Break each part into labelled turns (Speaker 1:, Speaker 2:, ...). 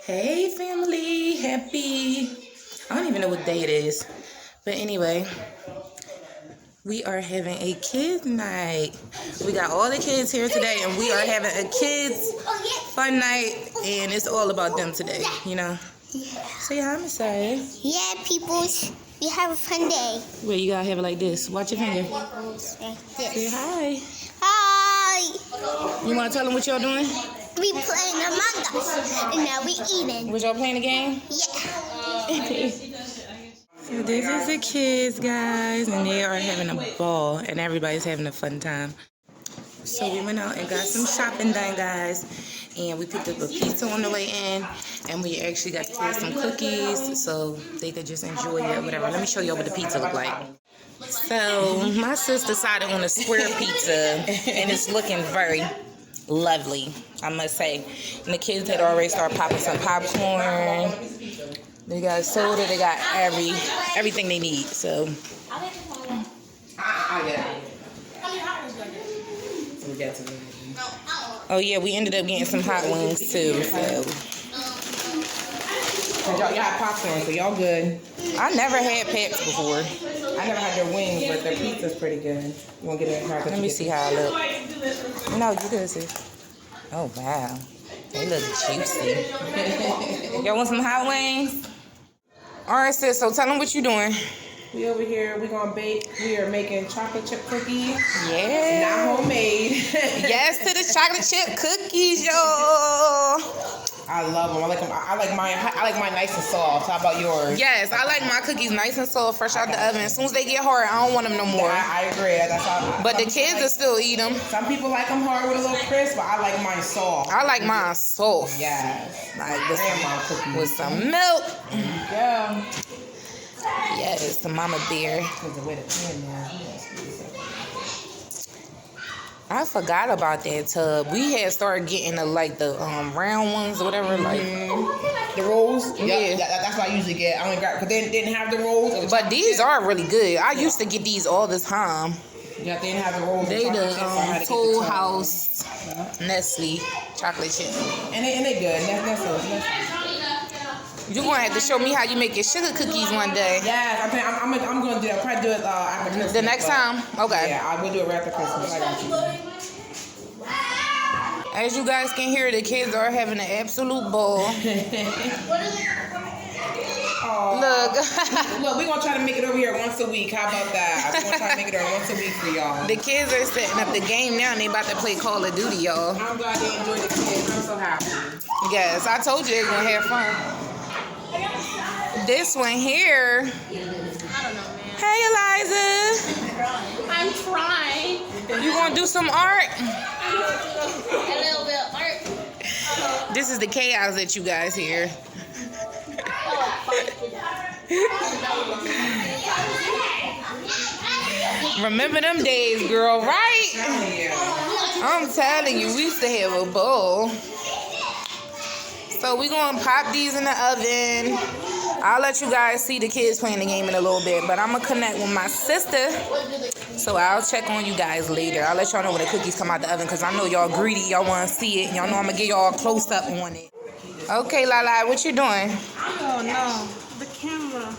Speaker 1: Hey family, happy, I don't even know what day it is, but anyway, we are having a kids night. We got all the kids here today and we are having a kids fun night, and it's all about them today, you know. Say hi, Miss Saya.
Speaker 2: Yeah, peoples, we have a fun day.
Speaker 1: Wait, you gotta have it like this. Watch your finger. Say hi.
Speaker 2: Hi.
Speaker 1: You wanna tell them what y'all doing?
Speaker 2: We playing Among Us, and now we eating.
Speaker 1: Was y'all playing the game?
Speaker 2: Yeah.
Speaker 1: So this is the kids, guys, and they are having a ball, and everybody's having a fun time. So we went out and got some shopping done, guys, and we picked up a pizza on the way in, and we actually got the kids some cookies so they could just enjoy it or whatever. Let me show you what the pizza look like. So my sis decided on a square pizza, and it's looking very lovely, I must say. And the kids had already started popping some popcorn. They got soda. They got everything they need. So oh yeah, we ended up getting some hot wings too. So y'all had popcorn, so y'all good. I never had Pats before.
Speaker 3: I never had their wings, but their pizza's pretty good. You want to get it?
Speaker 1: Let me see how it look. No, you good, sis. Oh wow, they look juicy. Y'all want some hot wings? All right, sis. So tell them what you doing.
Speaker 3: We over here. We gonna bake. We are making chocolate chip cookies.
Speaker 1: Yeah.
Speaker 3: Not homemade.
Speaker 1: Yes to the chocolate chip cookies, y'all.
Speaker 3: I love them. I like them. I like mine nice and soft. How about yours?
Speaker 1: Yes, I like my cookies nice and soft, fresh out the oven. As soon as they get hard, I don't want them no more.
Speaker 3: I agree. That's how.
Speaker 1: But the kids will still eat them.
Speaker 3: Some people like them hard with a little crisp, but I like mine soft.
Speaker 1: I like mine soft.
Speaker 3: Yes.
Speaker 1: Like
Speaker 3: grandma cookies
Speaker 1: with some milk.
Speaker 3: There you go.
Speaker 1: Yes, the mama bear. I forgot about that tub. We had started getting the round ones or whatever, like
Speaker 3: the rolls.
Speaker 1: Yeah,
Speaker 3: yep, that's what I usually get. I only got because they didn't have the rolls.
Speaker 1: But these are really good. I used to get these all the time.
Speaker 3: Yeah, they didn't have the rolls.
Speaker 1: They the Toll House Nestle chocolate chip.
Speaker 3: And they good. That's
Speaker 1: You're gonna have to show me how you make your sugar cookies one day.
Speaker 3: Yeah, I'm gonna do that. I'll probably do it after Christmas.
Speaker 1: The next time? Okay.
Speaker 3: Yeah, I will do it right after Christmas. I got you.
Speaker 1: As you guys can hear, the kids are having an absolute ball.
Speaker 3: Look, we're gonna try to make it over here once a week. How about that? We're gonna try to make it over once a week for y'all.
Speaker 1: The kids are setting up the game now and they about to play Call of Duty, y'all.
Speaker 3: I'm glad they enjoy the kids. I'm so happy.
Speaker 1: Yes, I told you they're gonna have fun. This one here.
Speaker 4: I don't know, man.
Speaker 1: Hey, Eliza.
Speaker 4: I'm trying.
Speaker 1: You gonna do some art?
Speaker 4: A little bit of art.
Speaker 1: This is the chaos that you guys hear. Remember them days, girl, right? I'm telling you, we used to have a bowl. So we're going to pop these in the oven. I'll let you guys see the kids playing the game in a little bit. But I'm going to connect with my sister. So I'll check on you guys later. I'll let y'all know when the cookies come out the oven. Because I know y'all greedy. Y'all want to see it. Y'all know I'm going to get y'all close up on it. Okay, Lala, what you doing?
Speaker 4: Oh, no. The camera.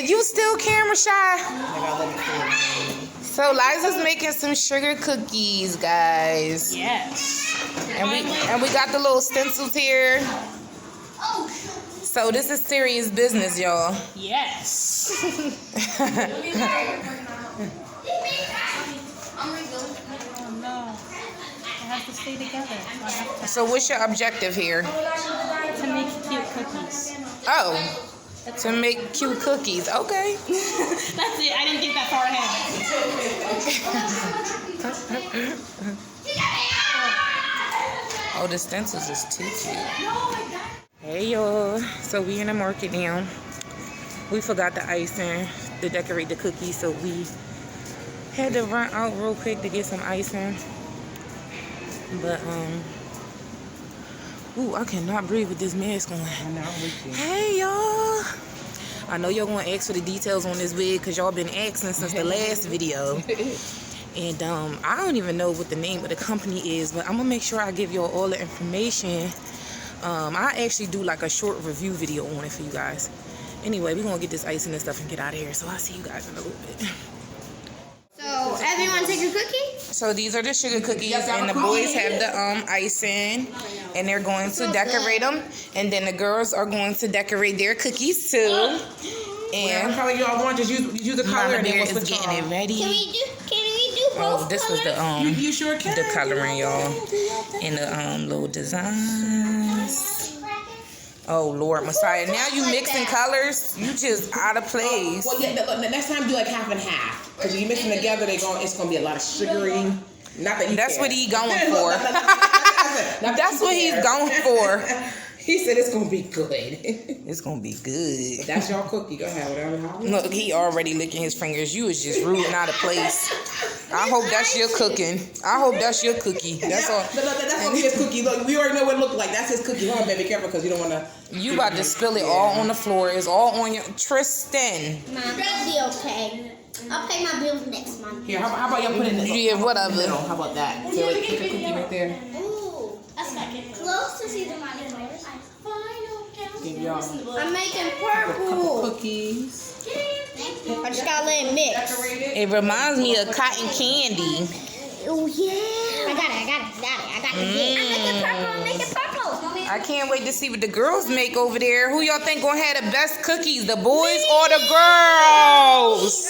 Speaker 1: You still camera shy? So Liza's making some sugar cookies, guys.
Speaker 4: Yes.
Speaker 1: And we got the little stencils here. So this is serious business, y'all.
Speaker 4: Yes. Oh, no. I have to stay together.
Speaker 1: So what's your objective here?
Speaker 4: To make cute cookies.
Speaker 1: Oh, to make cute cookies. Okay.
Speaker 4: That's it. I didn't think that far ahead.
Speaker 1: Oh, the stencils is too cute. Hey, y'all. So we in the market now. We forgot the icing to decorate the cookies, so we had to run out real quick to get some icing. But, ooh, I cannot breathe with this mask on. Hey, y'all. I know y'all gonna ask for the details on this wig because y'all been asking since the last video. And I don't even know what the name of the company is, but I'm gonna make sure I give y'all all the information I actually do like a short review video on it for you guys. Anyway, we're gonna get this icing and stuff and get out of here. So I'll see you guys in a little bit.
Speaker 2: So everyone take a cookie?
Speaker 1: So these are the sugar cookies, and the boys have the icing, and they're going to decorate them. And then the girls are going to decorate their cookies too. And
Speaker 3: whatever color y'all want, just use the color.
Speaker 1: Mama Bear is getting it ready.
Speaker 2: Can we do both
Speaker 1: This was the
Speaker 3: You sure can.
Speaker 1: the coloring, y'all, and the little designs. Oh Lord Messiah! Now you mixing colors. You just out of place.
Speaker 3: Well, yeah. The next time do like half and half, because when you mix them together, it's gonna be a lot of sugary. Not that you
Speaker 1: That's
Speaker 3: care.
Speaker 1: what he going for. That's what he's going for.
Speaker 3: He said it's gonna be good.
Speaker 1: It's gonna be good.
Speaker 3: That's your cookie. Go ahead, whatever.
Speaker 1: Look, he already licking his fingers. You was just rooting out of place. I hope that's your cooking. I hope that's your cookie. That's all.
Speaker 3: That's gonna be his cookie. Look, we already know what it looked like. That's his cookie. Hold on, baby, careful, because you don't wanna.
Speaker 1: You about to spill it all on the floor. It's all on your Tristan.
Speaker 2: Mom, that'll be okay. I'll pay my bills next month.
Speaker 3: Here, how about y'all put it in the
Speaker 1: Yeah, whatever.
Speaker 3: middle? How about that? So like, pick a cookie right there.
Speaker 2: Ooh, that's like close to see the money.
Speaker 3: Give y'all
Speaker 2: I'm making
Speaker 3: a couple
Speaker 2: purple.
Speaker 3: cookies.
Speaker 2: I just gotta let it mix.
Speaker 1: It reminds me of cotton candy.
Speaker 2: Oh yeah. I got it. I'm making purple.
Speaker 1: I can't wait to see what the girls make over there. Who y'all think gonna have the best cookies, the boys or the girls?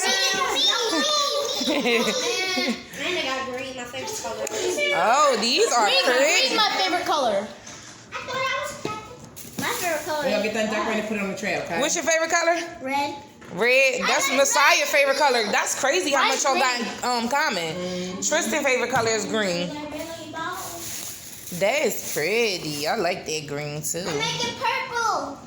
Speaker 2: And I got green, my favorite color.
Speaker 1: Oh, these are
Speaker 4: Green's
Speaker 1: pretty.
Speaker 4: my favorite color.
Speaker 2: My favorite color
Speaker 3: When y'all get done decorating and put it on the tray, okay?
Speaker 1: What's your favorite color?
Speaker 2: red.
Speaker 1: Red. That's Messiah's favorite color. That's crazy how much y'all got in common. Tristan's favorite color is green. That is pretty. I like that green too.
Speaker 2: I'm making purple.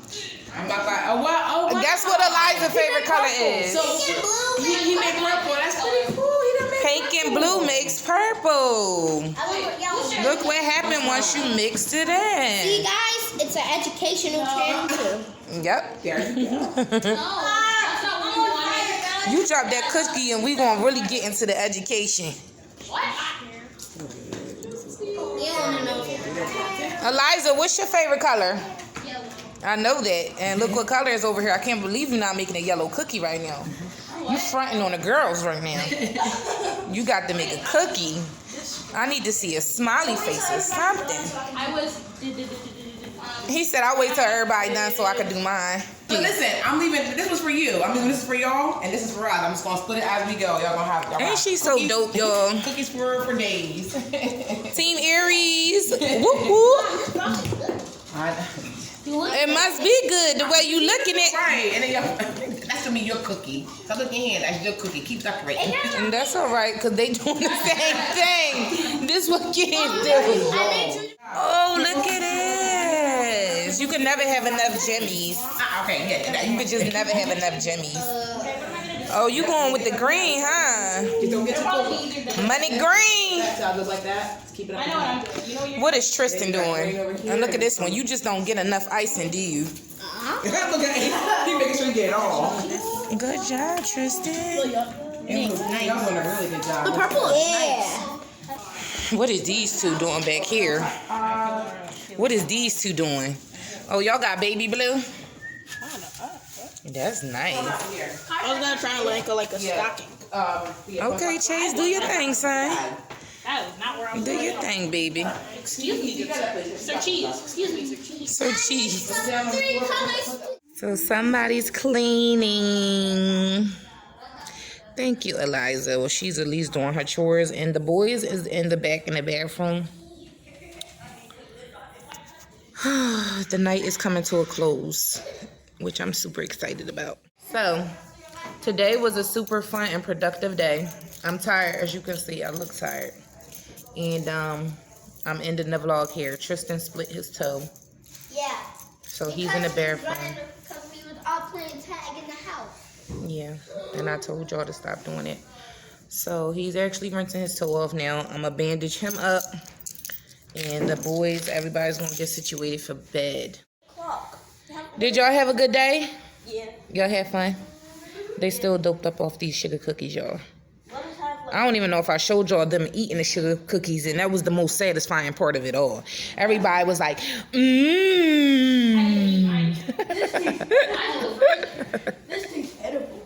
Speaker 3: I'm about to. Oh wow! Oh wow!
Speaker 1: Guess what Eliza's favorite color is?
Speaker 3: So
Speaker 2: Pink and blue.
Speaker 3: he made purple. That's pretty cool. He done made
Speaker 1: Pink and blue makes purple.
Speaker 2: I like yellow.
Speaker 1: Look what happened once you mixed it
Speaker 2: See
Speaker 1: in.
Speaker 2: guys, it's an educational channel too.
Speaker 1: Yep.
Speaker 3: There you go.
Speaker 1: You drop that cookie and we gonna really get into the education. Eliza, what's your favorite color? I know that. And look what color is over here. I can't believe you're not making a yellow cookie right now. You fronting on the girls right now. You got to make a cookie. I need to see a smiley face or something. He said I'll wait till everybody done so I can do mine.
Speaker 3: So listen, I'm leaving. This was for you. I'm leaving this is for y'all, and this is for us. I'm just gonna split it as we go. Y'all gonna have.
Speaker 1: Ain't she so dope, y'all?
Speaker 3: Cookies for days.
Speaker 1: Team Aries. Whoop whoop. It must be good the way you looking at.
Speaker 3: Right, and then that's gonna be your cookie. So look at your hand. That's your cookie. Keep decorating.
Speaker 1: And that's all right, because they doing the same thing. This what kids do. Oh, look at this. You can never have enough jimmies.
Speaker 3: Okay, yeah.
Speaker 1: You could just never have enough jimmies. Oh, you going with the green, huh?
Speaker 3: Just don't get too close.
Speaker 1: Money green.
Speaker 3: So I look like that. Just keep it up.
Speaker 1: What is Tristan doing? And look at this one. You just don't get enough icing, do you?
Speaker 3: Look at him. He making sure you get it all.
Speaker 1: Good job, Tristan.
Speaker 3: Y'all doing a really good job.
Speaker 4: The purple is nice.
Speaker 1: What is these two doing back here? What is these two doing? Oh, y'all got baby blue? That's nice.
Speaker 4: I was gonna try to like a stocking.
Speaker 1: Okay, Chase, do your thing, son.
Speaker 4: That is not where I was
Speaker 1: Do your thing, baby.
Speaker 4: Excuse me, Sir Cheese. Excuse me, Sir Cheese.
Speaker 1: So cheese.
Speaker 2: 3 colors.
Speaker 1: So somebody's cleaning. Thank you, Eliza. Well, she's at least doing her chores, and the boys is in the back in the bathroom. The night is coming to a close, which I'm super excited about. So today was a super fun and productive day. I'm tired, as you can see. I look tired, and I'm ending the vlog here. Tristan split his toe,
Speaker 2: Yeah.
Speaker 1: so he's in the bathroom.
Speaker 2: Because we was all playing tag in the house.
Speaker 1: Yeah, and I told y'all to stop doing it. So he's actually rinsing his toe off now. I'm gonna bandage him up, and the boys, everybody's gonna get situated for bed. Did y'all have a good day?
Speaker 2: Yeah.
Speaker 1: Y'all had fun? They still doped up off these sugar cookies, y'all. I don't even know if I showed y'all them eating the sugar cookies, and that was the most satisfying part of it all. Everybody was like, mmm.
Speaker 2: This thing's edible.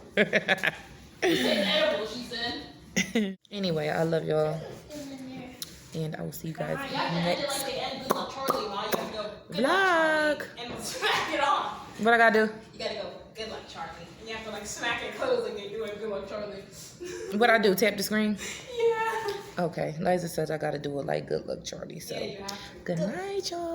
Speaker 3: Edible, she said.
Speaker 1: Anyway, I love y'all. And I will see you guys next vlog.
Speaker 3: And smack it off.
Speaker 1: What I gotta do?
Speaker 3: You gotta go, good luck, Charlie. And you have to like smack it close like you're doing good luck, Charlie.
Speaker 1: What I do? Tap the screen?
Speaker 3: Yeah.
Speaker 1: Okay. Liza says I gotta do it like good luck, Charlie. So,
Speaker 3: Yeah, you have to.
Speaker 1: good night, y'all.